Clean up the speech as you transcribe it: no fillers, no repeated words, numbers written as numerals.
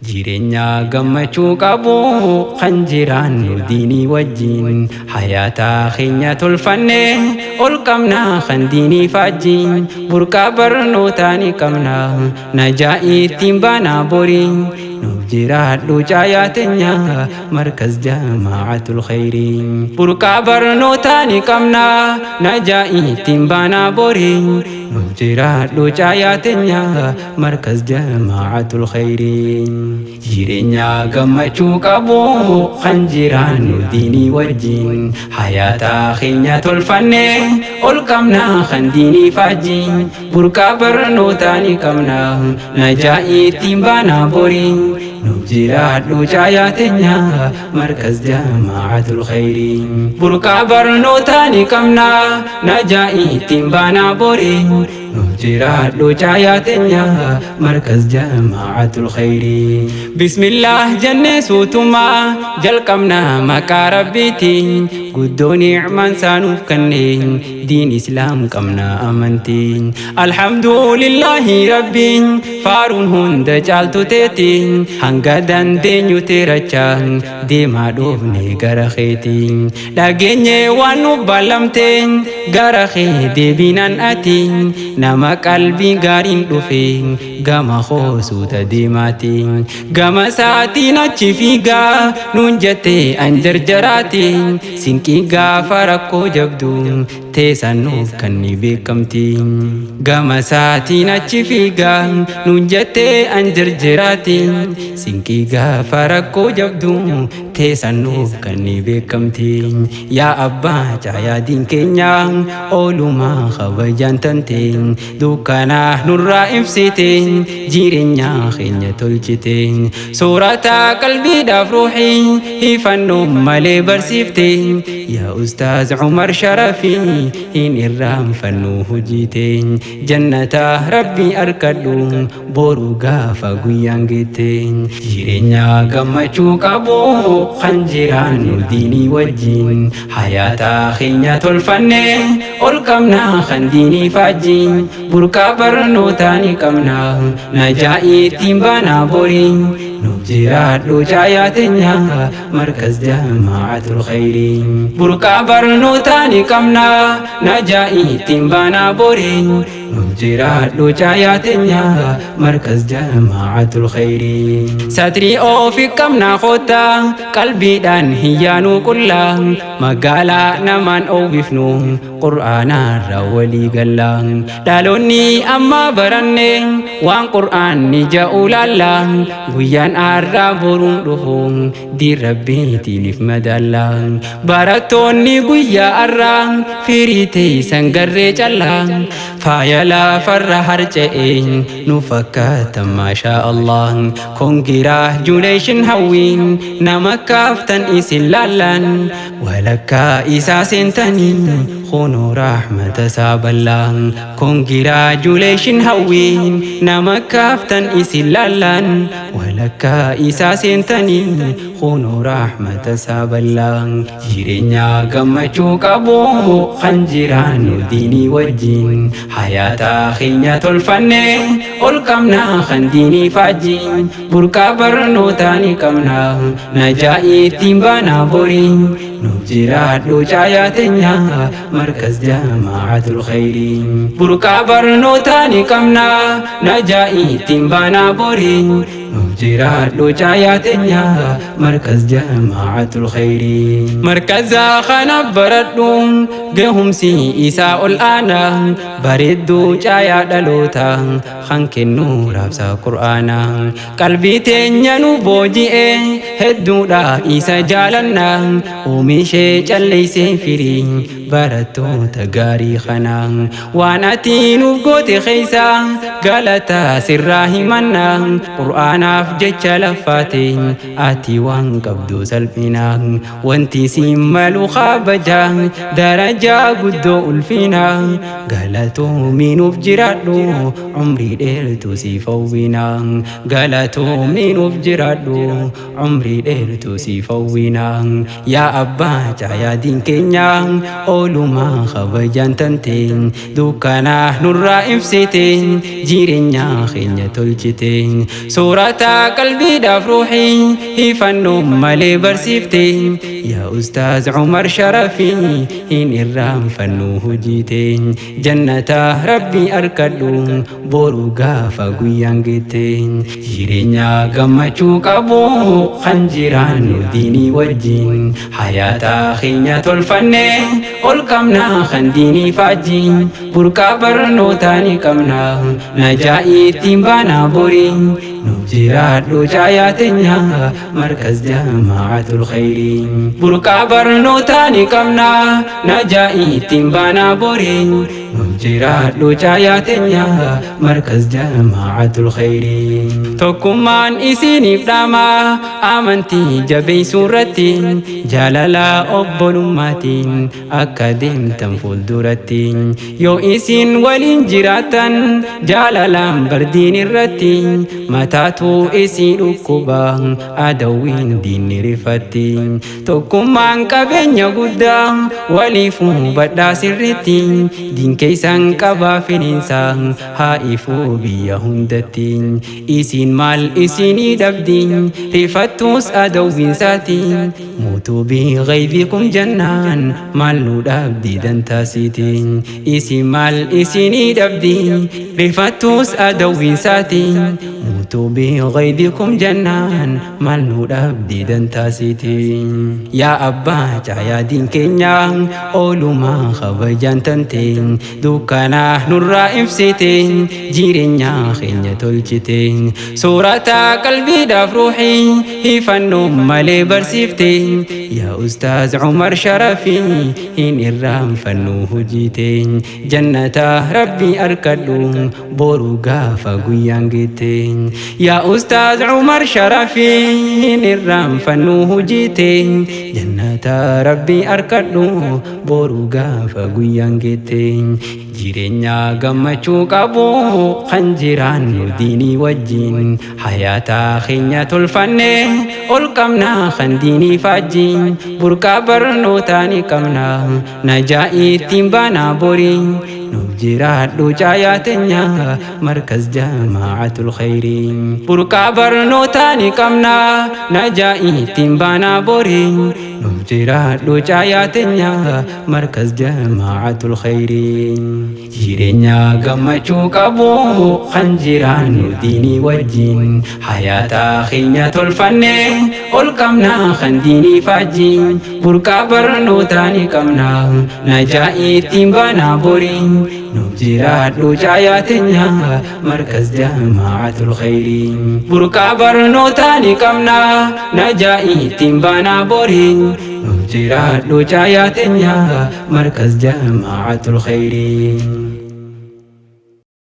jireenya gammachuu qabu kan jiraannu diinii wajjin hayaataa keenya tolfanne ol qabna kan diinii faajjin burqaa barnootaa ni qabna najaa ittiin baana borii nuuf jiraadhu caayaa teenya markaz jamaacatul khayrii burqaa barnootaa ni qabna najaa ittiin baana borii nuuf jiraadhu caayaa teenya markaz jamaacatul khayrii jireenya gammachuu qabu kan jiraannu diinii wajjin hayaataa keenya tolfanne ol qabna kan diinii faajjin burqaa barnootaa ni qabna najaa ittiin baana borii nuuf jiraadhu caayaa teenya markaz jamaacatul khayrii burqaa barnootaa ni qabna najaa ittiin baana borii nuuf jiraadhu caayaa teenya markaz jamaacatul khayrii bismillah jennee suutumaa jalqabna maqaa rabbiitiin guddoo ni'maan saanuuf kanneen diin islaam qabna amantiin alhamdulillahi rabbiin faaruun hunda caaltu teetiin hanga dandeenyu teerachaan deemaa dhoofne gara keetiin dhageenye waan nu ballamteen gara kee deebinan atiin nama qalbii gaariin dhufe gama hoosuuta deemaatiin gama saatiin achi fiigaa nuun jettee an jarjaraatiin sinqii gaafa rakkoo jabdu teessannuuf kan ni beekamtiin gama saatiin achi fiigaa nuun jettee an jarjaraatiin sinqii gaafa rakkoo jabdu teessannuuf kan ni beekamtiin yaa abbaa caayaa diin keenya oolumaa kabajaan tanteen dukkanaa nurraa ibsiteen jireenya keenya tolchiteen soorataa qalbiidhaaf ruuxii hifannoo malee barsiifteen yaa ustaaz Umar Sharafii hin irraanfannu hojiiteen jannata rabbii arkadhu boru gaafa guyyaan geetteen jireenya gammachuu qabu kan jiraannu diinii wajjin hayaataa keenya tolfanne ol qabna kan diinii faajjin burqaa barnootaa ni qabna najaa ittiin baana borii nuuf jiraadhu caayaa teenya markaz jamaacatul khayrii burqaa barnootaa ni qabna najaa ittiin baana borii nuuf jiraadhu caayaa teenya markaz jamaacatul khayrii satrii oofi qabna khoota qalbiidhaan hiyyaanuu qullaa magaalaa namaan oowwifnu qur'aanaarra walii gallaa dhaloonni amma baranne waan qur'aanni ja'u laallaa guyyaan arraa boruun dhufu diin rabbiitiif madallaa barattoonni guyyaa arraa firii teessan garree callaa faaya lafarra harca'e nu fakkaata maashaa Allah congratulations hawwiin nama kaaftan isin laallaan walakkaa isaa seentanii khunu rahmata saballah congratulations hawwiin nama kaaftan isin laallaan walakkaa isaa seentanii khunu rahmata saballah jireenya gammachuu qabu kan jiraannu diinii wajjin hayaataa keenya tolfanne ol qabna kan diinii faajjin burqaa barnootaa ni qabna najaa ittiin baana borii nuuf jiraadhu caayaa teenya markaz jamaacatul khayrii burqaa barnootaa ni qabna najaa ittiin baana borii nuuf jiraadhu caayaa teenya markaz jamaacatul khayrii markaza kana baradhu gahumsi isaa ol aanaa bareedduu caayaa dhaloota kan kennu raabsa qur'aana qalbii teenya nu booji'e hedduudha isa jaalanna oomishee calleessee firii barattoota gaarii kana waan ati nuuf goote keessa galata sirraa himanna qur'aanaaf jecha laffaate ati waan qabdu salphina wanti siin malu kabaja darajaa guddoo ulfina galatoomi nuuf jiraadhu umrii dheertu siif hawwina galatoomi nuuf jiraadhu umrii dheertu siif hawwina yaa abbaa caayaa diin keenya oolumaa kabajaan tanteen dukkanaa nurraa ibsiteen jireenya keenya tolchiteen soorata قلبي داف روحي هي فنو مالي برسيفتي يا أستاذ عمر شرفي إن الرام فنو هجيتي جنة ربي أركدو بورو غافا قيانجتي جيرينيا غمچو قبو خنجران ديني وجين حياة خينية الفن والكمنا خنديني فاجين بركا برنو تاني كمنا نجائي تيمبانا بوري نبجرات لو جاياتنا مركز جماعة الخير بركا برنو تاني كمنا نجائي تيمبانا بوري نبجرات لو جاياتنا مركز جماعة الخير توكمان إسيني بداما آمنتي جبي سورتي جالالا أبولماتي أكاديم تنفل دورتي يو إسين ولين جراتا جالالا بردين الرتي متاتو إسين أكوبا أدوين دين رفتي توكمان كبين يقودا وليفو بدا سرتي دين كيسان كبا فننسان هائفو بيا هندتي إسين مال إسيني دبدين رفتوس أدوين ساتين موتو بغيبكم جنان مال نودابدي دنتاسيتين إسين مال إسيني دبدين رفتوس أدوين ساتين موتو بغيبكم جنان مال نودابدي دنتاسيتين يا أبا جايا دين كينيان أولو ما خبجان تنتين دوكانا نورا إفسيتين جيرينيا خينيا تولجتين سورة قلبي داف روحي هي فنو مالي برسيفتين يا أستاذ عمر شرفي إن الرام فنو هجيتين جنة ربي أركدو بورو غافا قيانجتين يا أستاذ عمر شرفي إن الرام فنو هجيتين جنة ربي أركدو بورو غافا قيانجتين jireenya gammachuu qabu kan jiraannu diinii wajjin hayaata keenya tolfanne ol qabna kan diinii faajjin burqaa barnootaa ni qabna najaa ittiin baanaa borii nuuf jiraadhu caayaa teenya markaz jamaacatul khayrii burqaa barnootaa ni qabna najaa ittiin baanaa borii nuuf jiraadhu caayaa teenya markaz jamaacatul khayrii jireenya gammachuu qabu kan jiraannu diinii wajjin hayaata keenya tolfanne ol qabna kan diinii faajjin burqaa barnootaa ni qabna najaa ittiin baanaa borii nuuf jiraadhu caayaa teenya markaz jamaacatul khayrii burqaa barnootaa ni qabna najaa ittiin baanaa borii nuuf jiraadhu caayaa teenya markaz jamaacatul khayrii